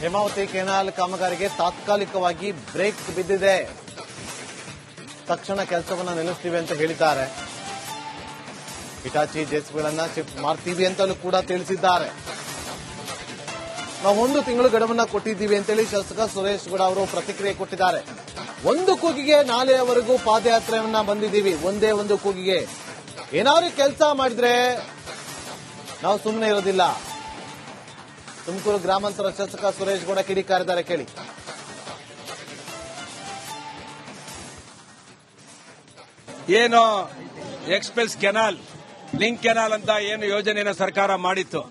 Hemavathi canal ಕಾಮಗಾರಿಗೆ ತಾತ್ಕಾಲಿಕವಾಗಿ break ಬಿದ್ದಿದೆ. ತಕ್ಷಣ ಕೆಲಸವನ್ನ ನಿಲ್ಲಿಸ್ತೀವಿ ಅಂತ ಹೇಳಿದ್ದಾರೆ. ಹಿಟಾಚಿ ಜೆಸಿಬಿಗಳನ್ನ ಶಿಫ್ಟ್ ಮಾಡ್ತೀವಿ ಅಂತಲೂ ಕೂಡ ತಿಳಿಸಿದ್ದಾರೆ. ನಾವು 1 ತಿಂಗಳು ಗಡುವನ್ನ ಕೊಟ್ಟಿದ್ದೀವಿ ಅಂತೇಳಿ ಶಾಸಕ ಸುರೇಶ್ ಗೌಡ ಅವರು ಪ್ರತಿಕ್ರಿಯೆ ಕೊಟ್ಟಿದ್ದಾರೆ. ಒಂದು ಕೂಗಿಗೆ ನಾಳೆಯವರೆಗೂ ಪಾದಯಾತ್ರೆಯನ್ನ ಬಂದಿದ್ದೀವಿ. ಒಂದೇ ಒಂದು ಕೂಗಿಗೆ ಏನಾದ್ರು ಕೆಲಸ ಮಾಡಿದ್ರೆ ನಾವು ಸುಮ್ಮನೆ ಇರೋದಿಲ್ಲ. ತುಮಕೂರು ಗ್ರಾಮಾಂತರ ಶಾಸಕ ಸುರೇಶ್ ಗೌಡ ಕಿಡಿಕಾರಿದ್ದಾರೆ, ಕೇಳಿ. ಏನು ಎಕ್ಸ್ಪ್ರೆಸ್ ಕೆನಾಲ್, ಲಿಂಕ್ ಕೆನಾಲ್ ಅಂತ ಏನು ಯೋಜನೆಯನ್ನು ಸರ್ಕಾರ ಮಾಡಿತ್ತು,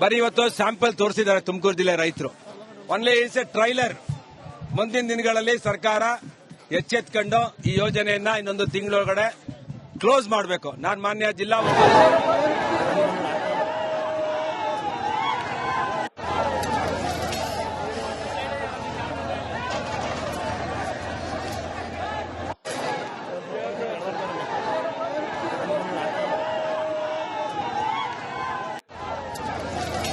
ಬರೀ ಇವತ್ತು ಸ್ಯಾಂಪಲ್ ತೋರಿಸಿದ್ದಾರೆ ತುಮಕೂರು ಜಿಲ್ಲೆ ರೈತರು. Only it's A trailer. ಮುಂದಿನ ದಿನಗಳಲ್ಲಿ ಸರ್ಕಾರ ಎಚ್ಚೆತ್ಕೊಂಡು ಈ ಯೋಜನೆಯನ್ನ ಇನ್ನೊಂದು ತಿಂಗಳೊಳಗಡೆ ಕ್ಲೋಸ್ ಮಾಡಬೇಕು. ನಾನು ಮಾನ್ಯ ಜಿಲ್ಲಾ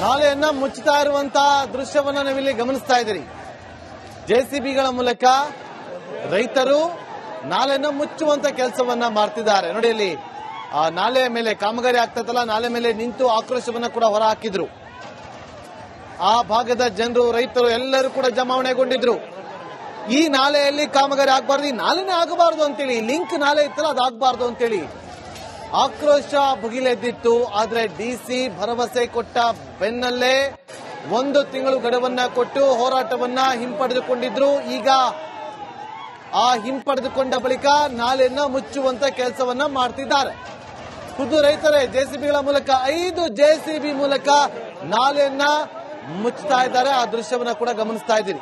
ನಾಲೆಯನ್ನ ಮುಚ್ಚುತ್ತಾ ಇರುವಂತಹ ದೃಶ್ಯವನ್ನ ನಾವಿಲ್ಲಿ ಗಮನಿಸ್ತಾ ಇದ್ದೀರಿ. ಜೆಸಿಬಿಗಳ ಮೂಲಕ ರೈತರು ನಾಲೆಯನ್ನ ಮುಚ್ಚುವಂತ ಕೆಲಸವನ್ನ ಮಾಡ್ತಿದ್ದಾರೆ. ನೋಡಿ, ಇಲ್ಲಿ ಆ ನಾಲೆಯ ಮೇಲೆ ಕಾಮಗಾರಿ ಆಗ್ತದಲ್ಲ, ನಾಲೆ ಮೇಲೆ ನಿಂತು ಆಕ್ರೋಶವನ್ನ ಕೂಡ ಹೊರ ಹಾಕಿದ್ರು. ಆ ಭಾಗದ ಜನರು, ರೈತರು ಎಲ್ಲರೂ ಕೂಡ ಜಮಾವಣೆಗೊಂಡಿದ್ರು. ಈ ನಾಲೆಯಲ್ಲಿ ಕಾಮಗಾರಿ ಆಗಬಾರ್ದು, ಈ ನಾಲೆನೇ ಆಗಬಾರ್ದು ಅಂತೇಳಿ, ಲಿಂಕ್ ನಾಲೆ ಇತ್ತಲ್ಲ ಅದಾಗಬಾರ್ದು ಅಂತೇಳಿ ಆಕ್ರೋಶ ಭುಗಿಲೆದ್ದಿತ್ತು. ಆದ್ರೆ ಡಿಸಿ ಭರವಸೆ ಕೊಟ್ಟ ಬೆನ್ನಲ್ಲೇ 1 ತಿಂಗಳು ಗಡುವನ್ನ ಕೊಟ್ಟು ಹೋರಾಟವನ್ನ ಹಿಂಪಡೆದುಕೊಂಡಿದ್ರು. ಈಗ ಆ ಹಿಂಪಡೆದುಕೊಂಡ ಬಳಿಕ ನಾಲೆಯನ್ನ ಮುಚ್ಚುವಂತ ಕೆಲಸವನ್ನ ಮಾಡ್ತಿದ್ದಾರೆ. ಖುದ್ದು ರೈತರೇ ಜೆಸಿಬಿಗಳ ಮೂಲಕ 5 ಜೆಸಿಬಿ ಮೂಲಕ ನಾಲೆಯನ್ನ ಮುಚ್ಚುತ್ತಾ ಇದ್ದಾರೆ. ಆ ದೃಶ್ಯವನ್ನ ಕೂಡ ಗಮನಿಸ್ತಾ ಇದ್ದೀರಿ.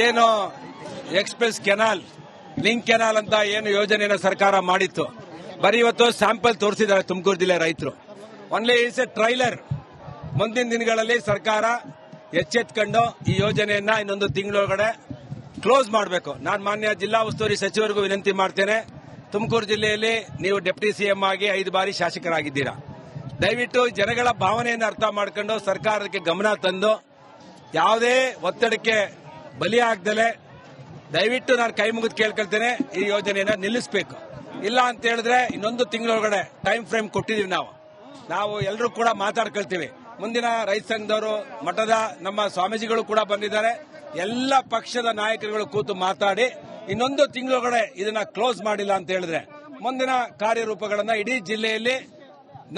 ಏನು ಎಕ್ಸ್ಪ್ರೆಸ್ ಕೆನಾಲ್, ಲಿಂಕ್ ಕೆನಾಲ್ ಅಂತ ಏನು ಯೋಜನೆಯನ್ನು ಸರ್ಕಾರ ಮಾಡಿತ್ತು, ಬರೀ ಇವತ್ತು ಸ್ಯಾಂಪಲ್ ತೋರಿಸಿದ್ದಾರೆ ತುಮಕೂರು ಜಿಲ್ಲೆ ರೈತರು. Only it's A trailer. ಮುಂದಿನ ದಿನಗಳಲ್ಲಿ ಸರ್ಕಾರ ಎಚ್ಚೆತ್ಕೊಂಡು ಈ ಯೋಜನೆಯನ್ನ ಇನ್ನೊಂದು ತಿಂಗಳೊಳಗಡೆ ಕ್ಲೋಸ್ ಮಾಡಬೇಕು. ನಾನು ಮಾನ್ಯ ಜಿಲ್ಲಾ ಉಸ್ತುವಾರಿ ಸಚಿವರಿಗೂ ವಿನಂತಿ ಮಾಡ್ತೇನೆ. ತುಮಕೂರು ಜಿಲ್ಲೆಯಲ್ಲಿ ನೀವು ಡೆಪ್ಟಿ ಸಿಎಂ ಆಗಿ 5 ಬಾರಿ ಶಾಸಕರಾಗಿದ್ದೀರಾ. ದಯವಿಟ್ಟು ಜನಗಳ ಭಾವನೆಯನ್ನು ಅರ್ಥ ಮಾಡಿಕೊಂಡು ಸರ್ಕಾರಕ್ಕೆ ಗಮನ ತಂದು ಯಾವುದೇ ಒತ್ತಡಕ್ಕೆ ಬಲಿಯಾಗದಲೆ ದಯವಿಟ್ಟು ನಾನು ಕೈ ಮುಗಿದು ಕೇಳ್ಕೊಳ್ತೇನೆ, ಈ ಯೋಜನೆಯನ್ನ ನಿಲ್ಲಿಸಬೇಕು. ಇಲ್ಲ ಅಂತ ಹೇಳಿದ್ರೆ ಇನ್ನೊಂದು ತಿಂಗಳೊಳಗಡೆ ಟೈಮ್ ಫ್ರೇಮ್ ಕೊಟ್ಟಿದ್ದೀವಿ. ನಾವು ಎಲ್ಲರೂ ಕೂಡ ಮಾತಾಡ್ಕೊಳ್ತೀವಿ. ಮುಂದಿನ ರೈತ ಸಂಘದವರು, ಮಠದ ನಮ್ಮ ಸ್ವಾಮೀಜಿಗಳು ಕೂಡ ಬಂದಿದ್ದಾರೆ. ಎಲ್ಲ ಪಕ್ಷದ ನಾಯಕರುಗಳು ಕೂತು ಮಾತಾಡಿ ಇನ್ನೊಂದು ತಿಂಗಳೊಳಗಡೆ ಇದನ್ನ ಕ್ಲೋಸ್ ಮಾಡಿಲ್ಲ ಅಂತ ಹೇಳಿದ್ರೆ ಮುಂದಿನ ಕಾರ್ಯರೂಪಗಳನ್ನ ಇಡೀ ಜಿಲ್ಲೆಯಲ್ಲಿ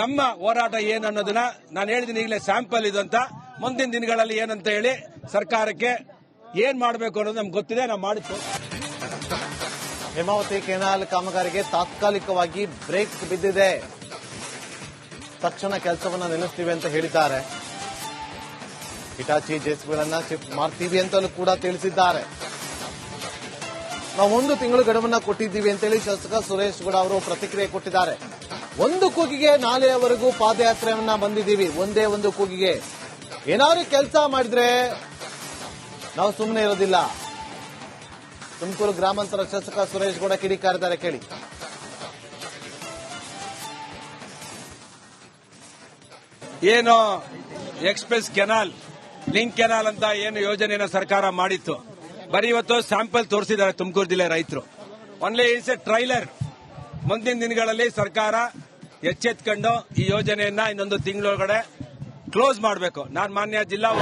ನಮ್ಮ ಹೋರಾಟ ಏನು ಅನ್ನೋದನ್ನ ನಾನು ಹೇಳಿದ್ದೀನಿ. ಈಗಲೇ ಸ್ಯಾಂಪಲ್ ಇದಂತ ಮುಂದಿನ ದಿನಗಳಲ್ಲಿ ಏನಂತ ಹೇಳಿ ಸರ್ಕಾರಕ್ಕೆ ಏನ್ ಮಾಡಬೇಕು ಅನ್ನೋದು ನಮ್ಗೆ ಗೊತ್ತಿದೆ, ನಾವು ಮಾಡಿತ್ತು. ಹೇಮಾವತಿ ಕೆನಾಲ್ ಕಾಮಗಾರಿಗೆ ತಾತ್ಕಾಲಿಕವಾಗಿ ಬ್ರೇಕ್ ಬಿದ್ದಿದೆ. ತಕ್ಷಣ ಕೆಲಸವನ್ನ ನಿಲ್ಲಿಸ್ತೀವಿ ಅಂತ ಹೇಳಿದ್ದಾರೆ. ಹಿಟಾಚಿ ಜೆಸಿಬಿಗಳನ್ನ ಶಿಫ್ಟ್ ಮಾಡ್ತೀವಿ ಅಂತಲೂ ಕೂಡ ತಿಳಿಸಿದ್ದಾರೆ. ನಾವು 1 ತಿಂಗಳು ಗಡುವನ್ನ ಕೊಟ್ಟಿದ್ದೀವಿ ಅಂತೇಳಿ ಶಾಸಕ ಸುರೇಶ್ ಗೌಡ ಅವರು ಪ್ರತಿಕ್ರಿಯೆ ಕೊಟ್ಟಿದ್ದಾರೆ. ಒಂದು ಕೂಗಿಗೆ ನಾಳೆಯವರೆಗೂ ಪಾದಯಾತ್ರೆಯನ್ನ ಬಂದಿದ್ದೀವಿ. ಒಂದೇ ಒಂದು ಕೂಗಿಗೆ ಏನಾದ್ರು ಕೆಲಸ ಮಾಡಿದ್ರೆ ನಾವು ಸುಮ್ಮನೆ ಇರೋದಿಲ್ಲ. ತುಮಕೂರು ಗ್ರಾಮಾಂತರ ಶಾಸಕ ಸುರೇಶ್ ಗೌಡ ಕಿಡಿಕಾರಿದ್ದಾರೆ, ಕೇಳಿ. ಏನು ಎಕ್ಸ್ಪ್ರೆಸ್ ಕೆನಾಲ್, ಲಿಂಕ್ ಕೆನಾಲ್ ಅಂತ ಏನು ಯೋಜನೆಯನ್ನು ಸರ್ಕಾರ ಮಾಡಿತ್ತು, ಬರೀ ಇವತ್ತು ಸ್ಯಾಂಪಲ್ ತೋರಿಸಿದ್ದಾರೆ ತುಮಕೂರು ಜಿಲ್ಲೆ ರೈತರು. Only it's A trailer. ಮುಂದಿನ ದಿನಗಳಲ್ಲಿ ಸರ್ಕಾರ ಎಚ್ಚೆತ್ಕೊಂಡು ಈ ಯೋಜನೆಯನ್ನ ಇನ್ನೊಂದು ತಿಂಗಳೊಳಗಡೆ ಕ್ಲೋಸ್ ಮಾಡಬೇಕು. ನಾನು ಮಾನ್ಯ ಜಿಲ್ಲಾ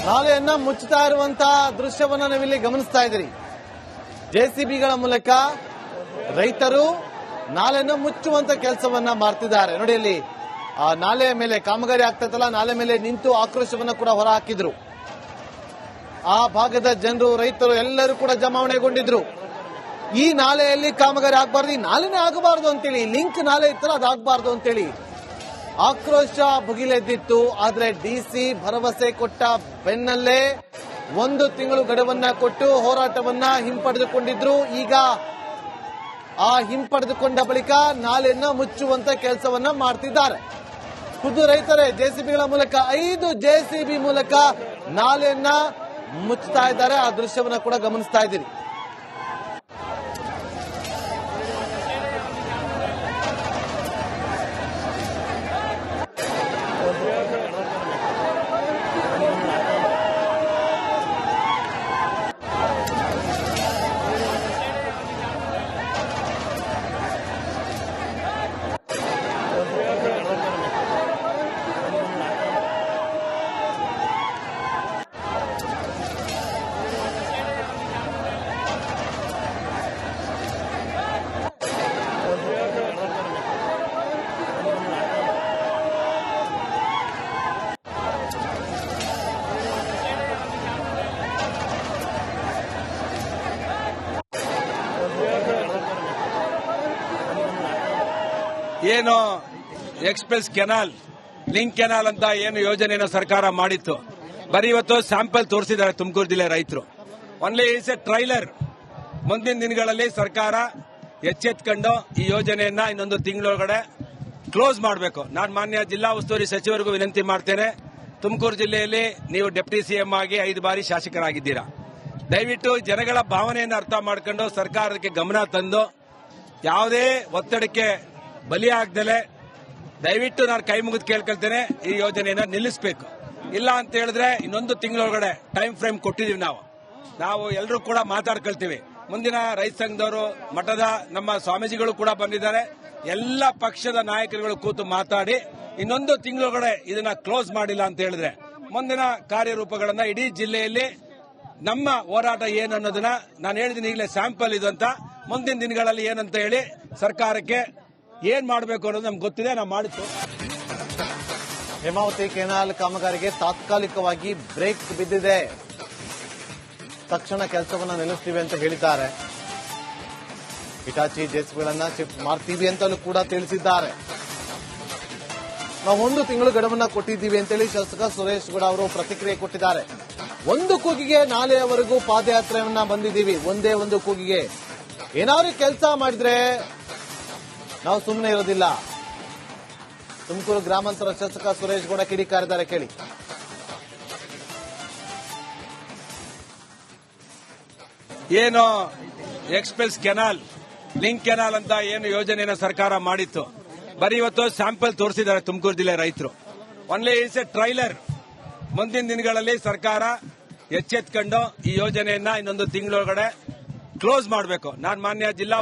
ನಾಲೆಯನ್ನ ಮುಚ್ಚುತ್ತಾ ಇರುವಂತಹ ದೃಶ್ಯವನ್ನ ನಾವಿಲ್ಲಿ ಗಮನಿಸ್ತಾ ಇದ್ದೀರಿ. ಜೆಸಿಬಿಗಳ ಮೂಲಕ ರೈತರು ನಾಲೆಯನ್ನ ಮುಚ್ಚುವಂತ ಕೆಲಸವನ್ನ ಮಾಡ್ತಿದ್ದಾರೆ. ನೋಡಿ ಅಲ್ಲಿ ಆ ನಾಲೆಯ ಮೇಲೆ ಕಾಮಗಾರಿ ಆಗ್ತೈತಲ್ಲ, ನಾಲೆ ಮೇಲೆ ನಿಂತು ಆಕ್ರೋಶವನ್ನ ಕೂಡ ಹೊರ ಹಾಕಿದ್ರು. ಆ ಭಾಗದ ಜನರು, ರೈತರು ಎಲ್ಲರೂ ಕೂಡ ಜಮಾವಣೆಗೊಂಡಿದ್ರು. ಈ ನಾಲೆಯಲ್ಲಿ ಕಾಮಗಾರಿ ಆಗಬಾರ್ದು, ಈ ನಾಲೆನೇ ಆಗಬಾರ್ದು ಅಂತೇಳಿ, ಲಿಂಕ್ ನಾಲೆ ಇತ್ತಲ್ಲ ಅದಾಗಬಾರ್ದು ಅಂತೇಳಿ ಆಕ್ರೋಶ ಭುಗಿಲೆದ್ದಿತ್ತು. ಆದ್ರೆ ಡಿಸಿ ಭರವಸೆ ಕೊಟ್ಟ ಬೆನ್ನಲ್ಲೇ 1 ತಿಂಗಳು ಗಡುವನ್ನ ಕೊಟ್ಟು ಹೋರಾಟವನ್ನ ಹಿಂಪಡೆದುಕೊಂಡಿದ್ರು. ಈಗ ಆ ಹಿಂಪಡೆದುಕೊಂಡ ಬಳಿಕ ನಾಲೆಯನ್ನ ಮುಚ್ಚುವಂತ ಕೆಲಸವನ್ನ ಮಾಡ್ತಿದ್ದಾರೆ. ಖುದ್ದು ರೈತರೇ ಜೆಸಿಬಿಗಳ ಮೂಲಕ 5 ಜೆಸಿಬಿ ಮೂಲಕ ನಾಲೆಯನ್ನ ಮುಚ್ಚುತ್ತಾ ಇದ್ದಾರೆ. ಆ ದೃಶ್ಯವನ್ನ ಕೂಡ ಗಮನಿಸ್ತಾ ಇದ್ದೀರಿ. ಏನು ಎಕ್ಸ್ಪ್ರೆಸ್ ಕೆನಾಲ್, ಲಿಂಕ್ ಕೆನಾಲ್ ಅಂತ ಏನು ಯೋಜನೆಯನ್ನು ಸರ್ಕಾರ ಮಾಡಿತ್ತು, ಬರೀ ಇವತ್ತು ಸ್ಯಾಂಪಲ್ ತೋರಿಸಿದ್ದಾರೆ ತುಮಕೂರು ಜಿಲ್ಲೆ ರೈತರು. Only is A trailer. ಮುಂದಿನ ದಿನಗಳಲ್ಲಿ ಸರ್ಕಾರ ಎಚ್ಚೆತ್ಕೊಂಡು ಈ ಯೋಜನೆಯನ್ನ ಇನ್ನೊಂದು ತಿಂಗಳೊಳಗಡೆ ಕ್ಲೋಸ್ ಮಾಡಬೇಕು. ನಾನು ಮಾನ್ಯ ಜಿಲ್ಲಾ ಉಸ್ತುವಾರಿ ಸಚಿವರಿಗೂ ವಿನಂತಿ ಮಾಡ್ತೇನೆ. ತುಮಕೂರು ಜಿಲ್ಲೆಯಲ್ಲಿ ನೀವು ಡೆಪ್ಟಿ ಸಿಎಂ ಆಗಿ 5 ಬಾರಿ ಶಾಸಕರಾಗಿದ್ದೀರಾ. ದಯವಿಟ್ಟು ಜನಗಳ ಭಾವನೆಯನ್ನು ಅರ್ಥ ಮಾಡ್ಕೊಂಡು ಸರ್ಕಾರಕ್ಕೆ ಗಮನ ತಂದು ಯಾವುದೇ ಒತ್ತಡಕ್ಕೆ ಬಲಿಯಾಗದಲೆ ದಯವಿಟ್ಟು ನಾನು ಕೈ ಮುಗಿದು ಕೇಳ್ಕೊಳ್ತೇನೆ, ಈ ಯೋಜನೆಯನ್ನ ನಿಲ್ಲಿಸಬೇಕು. ಇಲ್ಲ ಅಂತ ಹೇಳಿದ್ರೆ ಇನ್ನೊಂದು ತಿಂಗಳೊಳಗಡೆ ಟೈಮ್ ಫ್ರೇಮ್ ಕೊಟ್ಟಿದ್ದೀವಿ. ನಾವು ಎಲ್ಲರೂ ಕೂಡ ಮಾತಾಡ್ಕೊಳ್ತೀವಿ. ಮುಂದಿನ ರೈತ ಸಂಘದವರು, ಮಠದ ನಮ್ಮ ಸ್ವಾಮೀಜಿಗಳು ಕೂಡ ಬಂದಿದ್ದಾರೆ. ಎಲ್ಲ ಪಕ್ಷದ ನಾಯಕರುಗಳು ಕೂತು ಮಾತಾಡಿ ಇನ್ನೊಂದು ತಿಂಗಳೊಳಗಡೆ ಇದನ್ನ ಕ್ಲೋಸ್ ಮಾಡಿಲ್ಲ ಅಂತ ಹೇಳಿದ್ರೆ ಮುಂದಿನ ಕಾರ್ಯರೂಪಗಳನ್ನ ಇಡೀ ಜಿಲ್ಲೆಯಲ್ಲಿ ನಮ್ಮ ಹೋರಾಟ ಏನು ಅನ್ನೋದನ್ನ ನಾನು ಹೇಳಿದ್ದೀನಿ. ಈಗಲೇ ಸ್ಯಾಂಪಲ್ ಇದು ಅಂತ, ಮುಂದಿನ ದಿನಗಳಲ್ಲಿ ಏನಂತ ಹೇಳಿ ಸರ್ಕಾರಕ್ಕೆ ಏನ್ ಮಾಡಬೇಕು ಅನ್ನೋದು ನಮ್ಗೆ ಗೊತ್ತಿದೆ, ನಾವು ಮಾಡಿತ್ತು. ಹೇಮಾವತಿ ಕೆನಾಲ್ ಕಾಮಗಾರಿಗೆ ತಾತ್ಕಾಲಿಕವಾಗಿ ಬ್ರೇಕ್ ಬಿದ್ದಿದೆ. ತಕ್ಷಣ ಕೆಲಸವನ್ನ ನಿಲ್ಲಿಸ್ತೀವಿ ಅಂತ ಹೇಳಿದ್ದಾರೆ. ಹಿಟಾಚಿ ಜೆಸಿಬಿಗಳನ್ನ ಶಿಫ್ಟ್ ಮಾಡ್ತೀವಿ ಅಂತಲೂ ಕೂಡ ತಿಳಿಸಿದ್ದಾರೆ. ನಾವು 1 ತಿಂಗಳು ಗಡುವನ್ನ ಕೊಟ್ಟಿದ್ದೀವಿ ಅಂತೇಳಿ ಶಾಸಕ ಸುರೇಶ್ ಗೌಡ ಅವರು ಪ್ರತಿಕ್ರಿಯೆ ಕೊಟ್ಟಿದ್ದಾರೆ. 1 ಕೂಗಿಗೆ ನಾಲೆಯವರೆಗೂ ಪಾದಯಾತ್ರೆಯನ್ನ ಬಂದಿದ್ದೀವಿ. ಒಂದೇ ಒಂದು ಕೂಗಿಗೆ ಏನಾದ್ರು ಕೆಲಸ ಮಾಡಿದ್ರೆ ನಾವು ಸುಮ್ಮನೆ ಇರೋದಿಲ್ಲ. ತುಮಕೂರು ಗ್ರಾಮಾಂತರ ಶಾಸಕ ಸುರೇಶ್ ಗೌಡ ಕಿಡಿಕಾರಿದ್ದಾರೆ, ಕೇಳಿ. ಏನು ಎಕ್ಸ್ಪ್ರೆಸ್ ಕೆನಾಲ್, ಲಿಂಕ್ ಕೆನಾಲ್ ಅಂತ ಏನು ಯೋಜನೆಯನ್ನು ಸರ್ಕಾರ ಮಾಡಿತ್ತು, ಬರೀ ಇವತ್ತು ಸ್ಯಾಂಪಲ್ ತೋರಿಸಿದ್ದಾರೆ ತುಮಕೂರು ಜಿಲ್ಲೆ ರೈತರು. Only is A trailer. ಮುಂದಿನ ದಿನಗಳಲ್ಲಿ ಸರ್ಕಾರ ಎಚ್ಚೆತ್ಕೊಂಡು ಈ ಯೋಜನೆಯನ್ನ ಇನ್ನೊಂದು ತಿಂಗಳೊಳಗಡೆ ಕ್ಲೋಸ್ ಮಾಡಬೇಕು. ನಾನು ಮಾನ್ಯ ಜಿಲ್ಲಾ